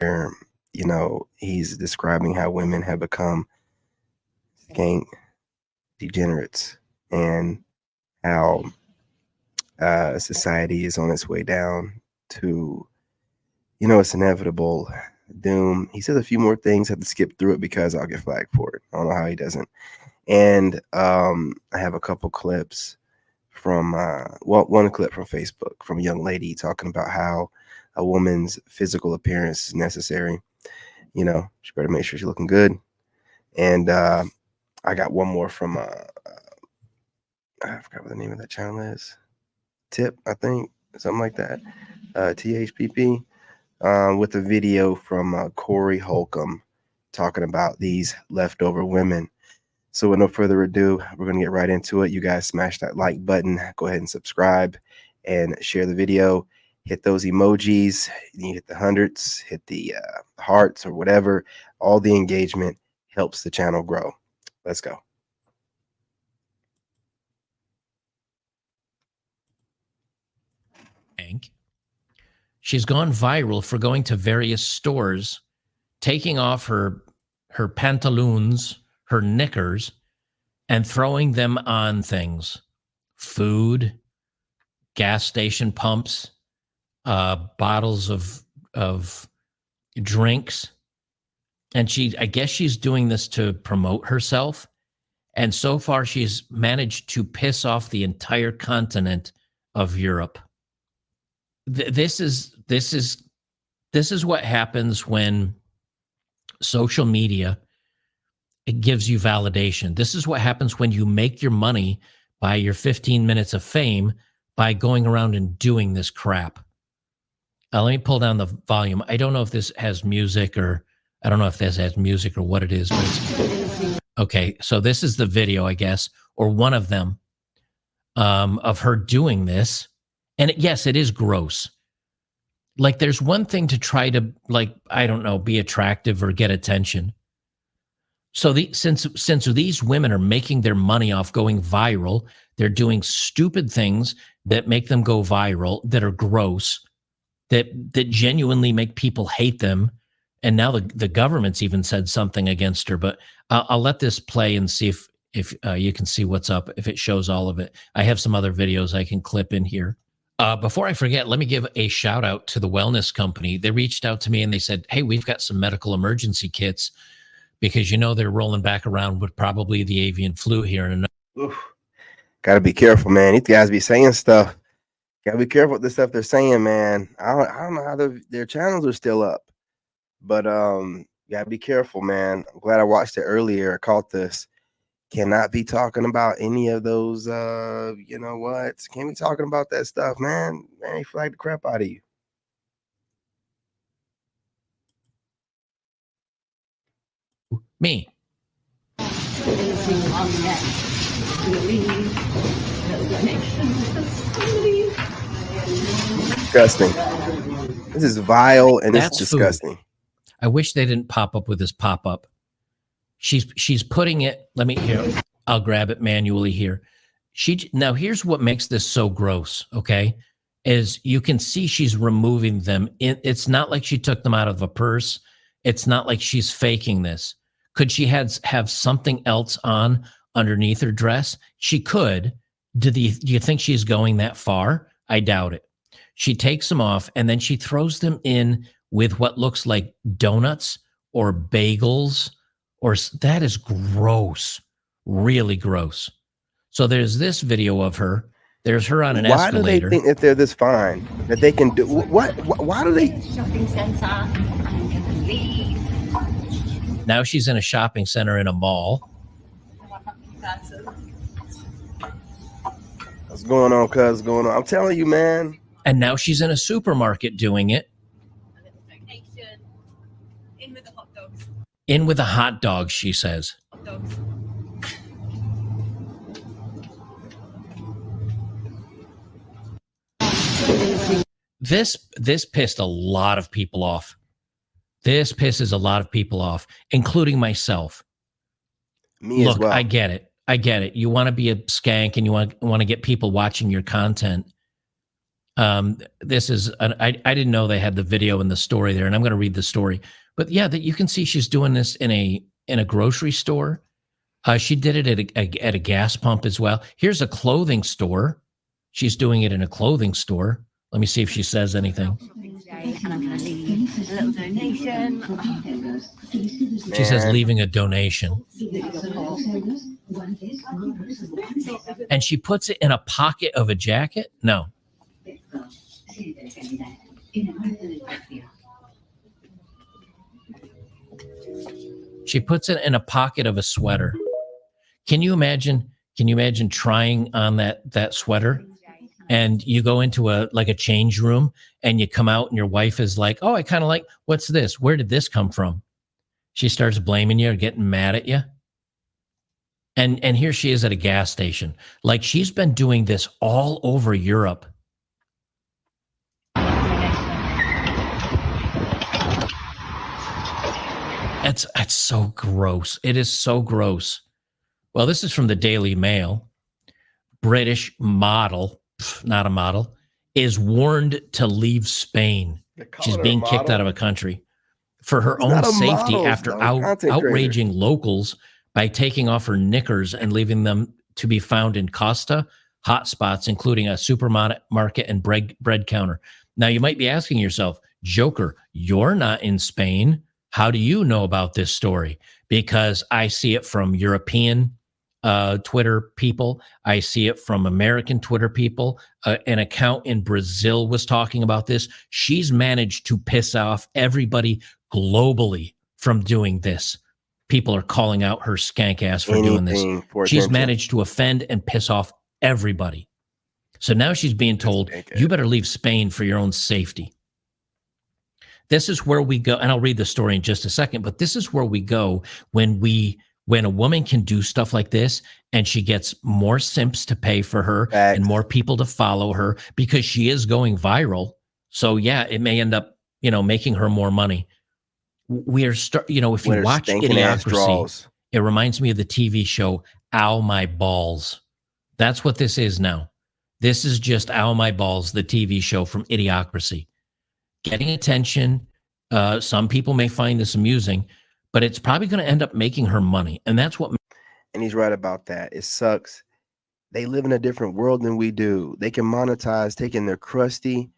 where, you know, he's describing how women have become skank degenerates and how society is on its way down to, you know, it's inevitable doom. He says a few more things. I have to skip through it because I'll get flagged for it. I don't know how he doesn't. And I have a couple clips from, well, one clip from Facebook from a young lady talking about how a woman's physical appearance is necessary. You know, she better make sure she's looking good. And I got one more from, I forgot what the name of that channel is. Tip, I think, something like that. THPP, with a video from Corey Holcomb talking about these leftover women. So with no further ado, we're going to get right into it. You guys smash that like button. Go ahead and subscribe and share the video. Hit those emojis. You hit the hundreds, hit the hearts or whatever. All the engagement helps the channel grow. Let's go. She's gone viral for going to various stores, taking off her pantaloons, her knickers, and throwing them on things. Food, gas station pumps, bottles of drinks. And I guess she's doing this to promote herself. And so far, she's managed to piss off the entire continent of Europe. This is what happens when social media, it gives you validation. This is what happens when you make your money by your 15 minutes of fame by going around and doing this crap. Let me pull down the volume. I don't know if this has music or what it is. But it's, okay, so this is the video, I guess, or one of them, of her doing this. And yes, it is gross. Like, there's one thing to try to, like, I don't know, be attractive or get attention. So since these women are making their money off going viral, they're doing stupid things that make them go viral, that are gross, that genuinely make people hate them. And now the government's even said something against her. But I'll let this play and see if you can see what's up, if it shows all of it. I have some other videos I can clip in here. Before I forget, let me give a shout out to the wellness company. They reached out to me and they said, hey, we've got some medical emergency kits because, you know, they're rolling back around with probably the avian flu here. Got to be careful, man. These guys be saying stuff. Got to be careful with the stuff they're saying, man. I don't know how their channels are still up, but got to be careful, man. I'm glad I watched it earlier. I caught this. Cannot be talking about any of those, you know what? Can't be talking about that stuff, man. Man, they flag the crap out of you. Me. Disgusting. This is vile and it's disgusting. Food. I wish they didn't pop up with this pop-up. She's putting it, let me here, I'll grab it manually here. Now here's what makes this so gross, okay? Is you can see she's removing them. It's not like she took them out of a purse. It's not like she's faking this. Could she have something else on underneath her dress? She could. Do you think she's going that far? I doubt it. She takes them off and then she throws them in with what looks like donuts or bagels. Or that is gross, really gross. So there's this video of her. There's her on an escalator. Why do they think that they're this fine? That they can do what? Why do they? Shopping center. I'm gonna leave. Now she's in a shopping center in a mall. What's going on, cuz? What's going on? I'm telling you, man. And now she's in a supermarket doing it. In with the hot dogs. In with the hot dogs, she says. Hot dogs. This pissed a lot of people off. This pisses a lot of people off, including myself. Me as well. I get it. I get it. You want to be a skank and you want to get people watching your content. This is I didn't know they had the video and the story there, and I'm going to read the story. But yeah, that you can see she's doing this in a grocery store. She did it at a gas pump as well. Here's a clothing store. She's doing it in a clothing store. Let me see if she says anything. And I'm going to leave a little donation. She says Man. leaving a donation. And she puts it in a pocket of a jacket? No. She puts it in a pocket of a sweater. Can you imagine trying on that sweater? And you go into a change room and you come out and your wife is like, "Oh, I kind of like, what's this? Where did this come from?" She starts blaming you or getting mad at you. And here she is at a gas station. Like, she's been doing this all over Europe. It's so gross. It is so gross. Well, this is from the Daily Mail. British model, not a model, is warned to leave Spain. She's being kicked out of a country for her own safety after outraging locals by taking off her knickers and leaving them to be found in Costa hotspots, including a supermarket and bread counter. Now, you might be asking yourself, Joker, you're not in Spain. How do you know about this story? Because I see it from European Twitter people. I see it from American Twitter people. An account in Brazil was talking about this. She's managed to piss off everybody globally from doing this. People are calling out her skank ass for doing this. She's managed to offend and piss off everybody. So now she's being told, you better leave Spain for your own safety. This is where we go, and I'll read the story in just a second, but this is where we go when a woman can do stuff like this and she gets more simps to pay for her and more people to follow her because she is going viral. So yeah, it may end up, making her more money. We are if you watch Idiocracy, it reminds me of the TV show Ow My Balls. That's what this is now. This is just Ow My Balls, the TV show from Idiocracy. Getting attention. Some people may find this amusing, but it's probably going to end up making her money. And that's what. And he's right about that. It sucks. They live in a different world than we do. They can monetize taking their crusty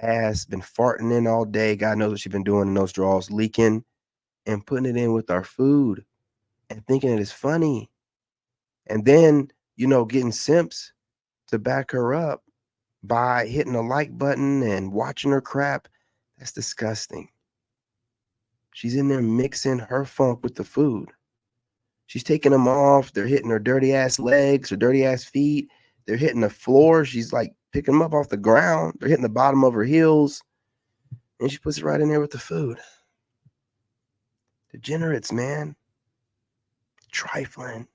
ass, been farting in all day. God knows what she's been doing in those draws, leaking and putting it in with our food and thinking it is funny. And then, getting simps to back her up by hitting a like button and watching her crap. That's disgusting. She's in there mixing her funk with the food. She's taking them off. They're hitting her dirty ass legs, her dirty ass feet. They're hitting the floor. She's like picking them up off the ground. They're hitting the bottom of her heels. And she puts it right in there with the food. Degenerates, man. Trifling.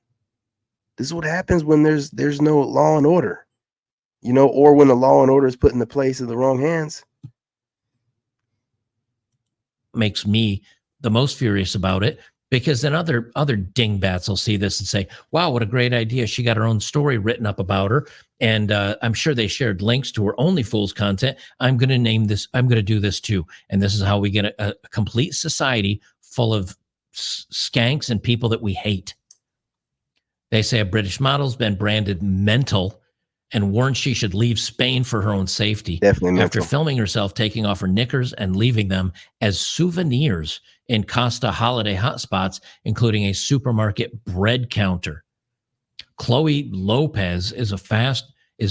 This is what happens when there's no law and order. Or when the law and order is put in the place of the wrong hands. Makes me the most furious about it, because then other dingbats will see this and say, wow, what a great idea. She got her own story written up about her. And I'm sure they shared links to her Only Fools content. I'm going to name this. I'm going to do this too. And this is how we get a complete society full of skanks and people that we hate. They say a British model's been branded mental and warned she should leave Spain for her own safety. Definitely after mental. filming herself taking off her knickers and leaving them as souvenirs in Costa holiday hotspots, including a supermarket bread counter. Chloe Lopez is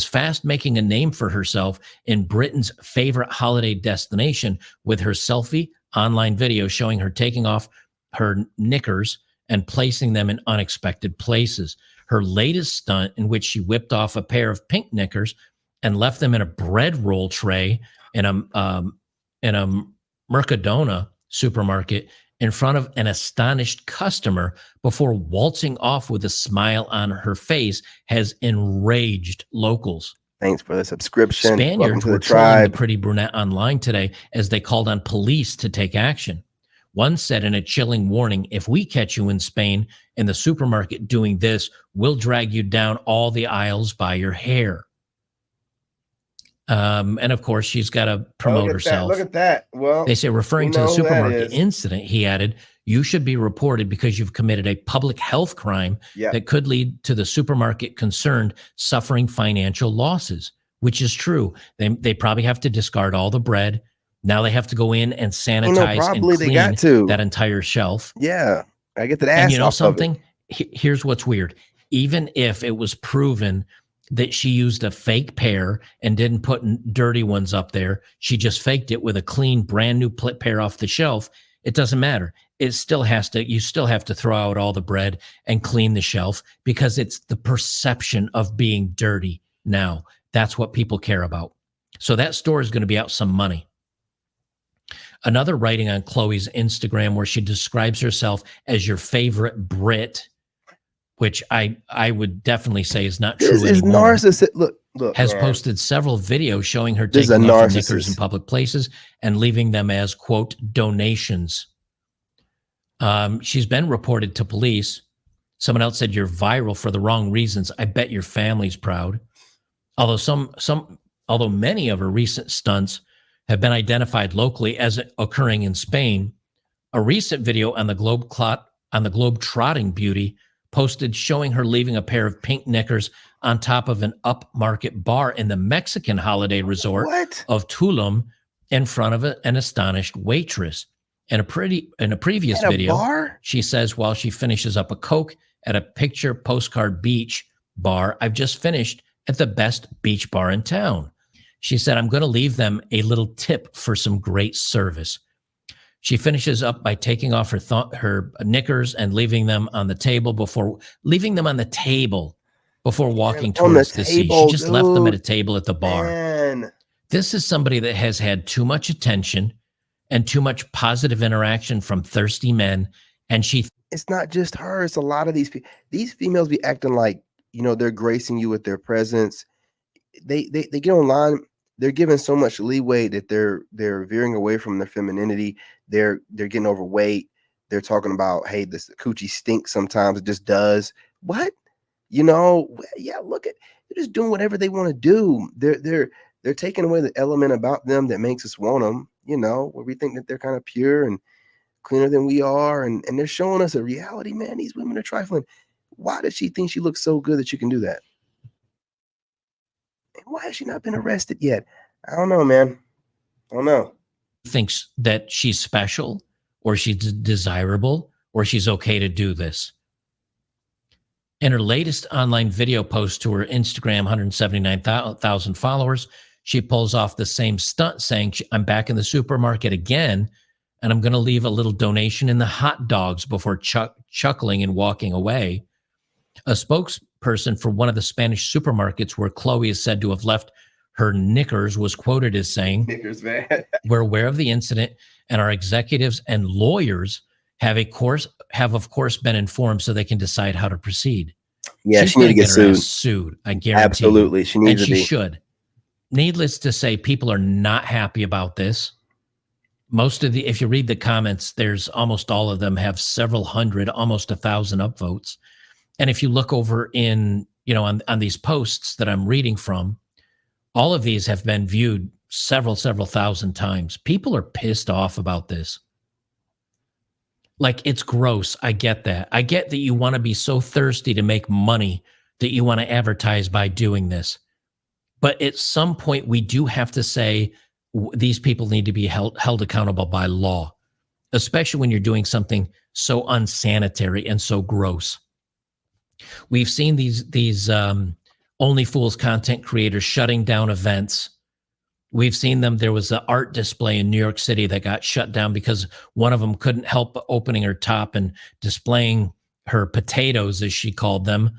fast making a name for herself in Britain's favorite holiday destination with her selfie online video showing her taking off her knickers and placing them in unexpected places. Her latest stunt, in which she whipped off a pair of pink knickers and left them in a bread roll tray in a Mercadona supermarket in front of an astonished customer before waltzing off with a smile on her face, has enraged locals. Thanks for the subscription. Spaniards were trolling the pretty brunette online today as they called on police to take action. One said in a chilling warning, if we catch you in Spain in the supermarket doing this, we'll drag you down all the aisles by your hair. And of course, she's got to promote herself. Look at that. Well, they say, referring to the supermarket incident, he added, "You should be reported because you've committed a public health crime that could lead to the supermarket concerned suffering financial losses," which is true. They probably have to discard all the bread. Now they have to go in and sanitize and clean that entire shelf. Yeah, I get that ass. And you know something? Here's what's weird. Even if it was proven that she used a fake pair and didn't put dirty ones up there, she just faked it with a clean, brand new pair off the shelf. It doesn't matter. It still has to, you still have to throw out all the bread and clean the shelf because it's the perception of being dirty now. That's what people care about. So that store is going to be out some money. Another writing on Chloe's Instagram where she describes herself as your favorite Brit, which I would definitely say is not true anymore. This is narcissist. Look, has posted several videos showing her taking off her knickers in public places and leaving them as, quote, donations. She's been reported to police. Someone else said, "You're viral for the wrong reasons. I bet your family's proud." Although many of her recent stunts have been identified locally as occurring in Spain, a recent video on the Globe-Trotting Beauty posted showing her leaving a pair of pink knickers on top of an upmarket bar in the Mexican holiday resort of Tulum in front of an astonished waitress. In a previous video, she says while she finishes up a Coke at a picture postcard beach bar, "I've just finished at the best beach bar in town." She said, "I'm going to leave them a little tip for some great service." She finishes up by taking off her knickers and leaving them on the table before walking towards the sea. She just left them at a table at the bar. Man. This is somebody that has had too much attention and too much positive interaction from thirsty men. And it's not just her. It's a lot of these females be acting like, they're gracing you with their presence. They get online. They're given so much leeway that they're veering away from their femininity. They're getting overweight. They're talking about, hey, this coochie stinks sometimes. It just does. What? Yeah, look at, they're just doing whatever they want to do. They're taking away the element about them that makes us want them, where we think that they're kind of pure and cleaner than we are. And they're showing us a reality, man. These women are trifling. Why does she think she looks so good that she can do that? Why has she not been arrested yet? I don't know, man. I don't know. Thinks that she's special or she's desirable or she's okay to do this. In her latest online video post to her Instagram, 179,000 followers, she pulls off the same stunt saying, "I'm back in the supermarket again, and I'm going to leave a little donation in the hot dogs before chuckling and walking away." A spokesperson for one of the Spanish supermarkets where Chloe is said to have left her knickers was quoted as saying, "Knickers, man. We're aware of the incident, and our executives and lawyers have of course been informed so they can decide how to proceed." Yeah, she's she needs to get sued. I guarantee. Absolutely, she needs to be. She should. Needless to say, people are not happy about this. If you read the comments, there's almost all of them have several hundred, almost 1,000 upvotes. And if you look over in, on these posts that I'm reading from, all of these have been viewed several thousand times. People are pissed off about this. Like, it's gross. I get that. I get that you want to be so thirsty to make money that you want to advertise by doing this. But at some point, we do have to say these people need to be held accountable by law, especially when you're doing something so unsanitary and so gross. We've seen these Only Fools content creators shutting down events. We've seen them. There was an art display in New York City that got shut down because one of them couldn't help opening her top and displaying her potatoes, as she called them,